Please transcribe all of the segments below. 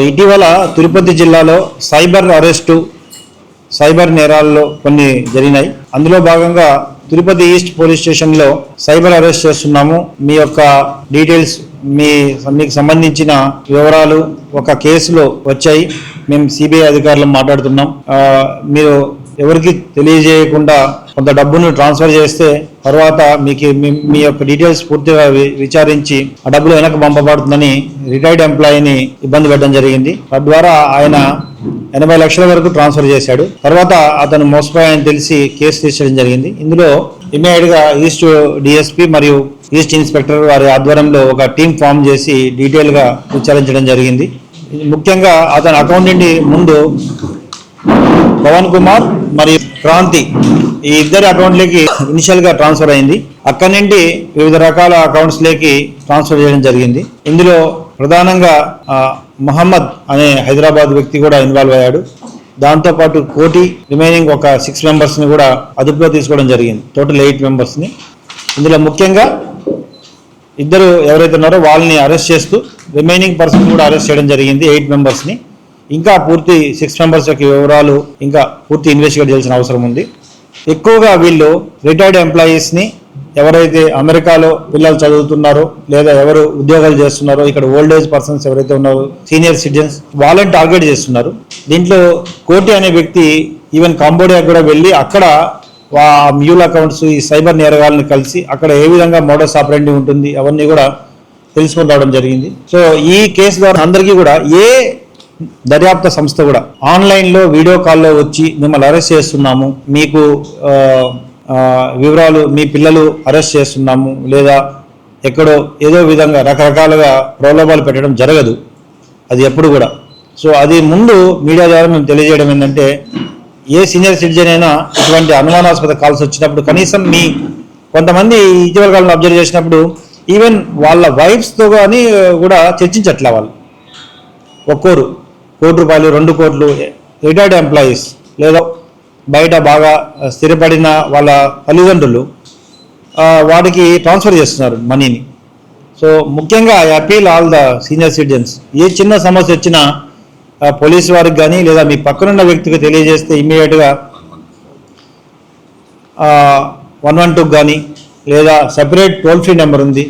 ఇటీవల తిరుపతి జిల్లాలో సైబర్ నేరాల్లో కొన్ని జరిగినాయి. అందులో భాగంగా తిరుపతి ఈస్ట్ పోలీస్ స్టేషన్లో సైబర్ అరెస్ట్ చేస్తున్నాము. మీ యొక్క డీటెయిల్స్ మీకు సంబంధించిన వివరాలు ఒక కేసులో వచ్చాయి. మేము సిబిఐ అధికారులు మాట్లాడుతున్నాం. మీరు ఎవరికి తెలియజేయకుండా కొంత డబ్బును ట్రాన్స్ఫర్ చేస్తే తర్వాత మీ యొక్క డీటెయిల్స్ పూర్తిగా విచారించి ఆ డబ్బులు వెనక్కి పంపబడుతుందని రిటైర్డ్ ఎంప్లాయీని ఇబ్బంది పెట్టడం జరిగింది. తద్వారా ఆయన 80 లక్షల వరకు ట్రాన్స్ఫర్ చేశాడు. తర్వాత అతను మోసపోయాయని తెలిసి కేసు తీర్చడం జరిగింది. ఇందులో ఇమ్మీడియట్ గా ఈస్ట్ డిఎస్పీ మరియు ఈస్ట్ ఇన్స్పెక్టర్ వారి ఆధ్వర్యంలో ఒక టీం ఫామ్ చేసి డీటెయిల్ గా విచారించడం జరిగింది. ముఖ్యంగా అతని అకౌంట్ నుండి ముందు పవన్ కుమార్ మరియు క్రాంతి ఈ ఇద్దరి అకౌంట్లకి ఇనిషియల్ గా ట్రాన్స్ఫర్ అయింది. అక్కడి నుండి వివిధ రకాల అకౌంట్స్ లేకి ట్రాన్స్ఫర్ చేయడం జరిగింది. ఇందులో ప్రధానంగా మహమ్మద్ అనే హైదరాబాద్ వ్యక్తి కూడా ఇన్వాల్వ్ అయ్యాడు. దాంతోపాటు కోటి రిమైనింగ్ ఒక 6 మెంబర్స్ని కూడా అదుపులో తీసుకోవడం జరిగింది. టోటల్ 8 మెంబర్స్ని. ఇందులో ముఖ్యంగా ఇద్దరు ఎవరైతే ఉన్నారో వాళ్ళని అరెస్ట్ చేస్తూ రిమైనింగ్ పర్సన్ కూడా అరెస్ట్ చేయడం జరిగింది 8 మెంబర్స్ని. ఇంకా పూర్తి 6 మెంబర్స్ యొక్క వివరాలు ఇంకా పూర్తి ఇన్వెస్టిగేట్ చేయాల్సిన అవసరం ఉంది. ఎక్కువగా వీళ్ళు రిటైర్డ్ ఎంప్లాయీస్ని ఎవరైతే అమెరికాలో పిల్లలు చదువుతున్నారో లేదా ఎవరు ఉద్యోగాలు చేస్తున్నారో ఇక్కడ ఓల్డ్ ఏజ్ పర్సన్స్ ఎవరైతే ఉన్నారో సీనియర్ సిటిజన్స్ వాళ్ళని టార్గెట్ చేస్తున్నారు. దీంట్లో కోటి అనే వ్యక్తి ఈవెన్ కంబోడియా కూడా వెళ్ళి అక్కడ మ్యూల్ అకౌంట్స్ ఈ సైబర్ నేరగాళ్ళని కలిసి అక్కడ ఏ విధంగా మోడస్ ఆపరెండి ఉంటుంది అవన్నీ కూడా తెలుసుకొని రావడం జరిగింది. సో ఈ కేసు ద్వారా అందరికీ కూడా ఏ దర్యాప్తు సంస్థ కూడా ఆన్లైన్లో వీడియో కాల్లో వచ్చి మిమ్మల్ని అరెస్ట్ చేస్తున్నాము, మీకు వివరాలు మీ పిల్లలు అరెస్ట్ చేస్తున్నాము లేదా ఎక్కడో ఏదో విధంగా రకరకాలుగా ప్రలోభాలు పెట్టడం జరగదు. అది ఎప్పుడు కూడా. సో అది ముందు మీడియా ద్వారా మేము తెలియజేయడం ఏంటంటే ఏ సీనియర్ సిటిజన్ అయినా ఇటువంటి అనుమానాస్పద కాల్స్ వచ్చినప్పుడు కనీసం కొంతమంది ఇటీవల కాలంలో అబ్జర్వ్ చేసినప్పుడు ఈవెన్ వాళ్ళ వైఫ్స్తో కానీ కూడా చర్చించట్లే. వాళ్ళు ఒక్కోరు ₹1 2 కోట్లు రిటైర్డ్ ఎంప్లాయీస్ లేదా బయట బాగా స్థిరపడిన వాళ్ళ తల్లిదండ్రులు వాటికి ట్రాన్స్ఫర్ చేస్తున్నారు మనీని. సో ముఖ్యంగా I appeal all the senior citizens, ఏ చిన్న సమస్య వచ్చినా పోలీసు వారికి కానీ లేదా మీ పక్కనున్న వ్యక్తికి తెలియజేస్తే ఇమ్మీడియట్గా 112 కానీ లేదా సెపరేట్ టోల్ ఫ్రీ నెంబర్ ఉంది,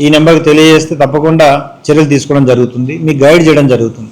ఈ నెంబర్కి తెలియజేస్తే తప్పకుండా చర్యలు తీసుకోవడం జరుగుతుంది, మీకు గైడ్ చేయడం జరుగుతుంది.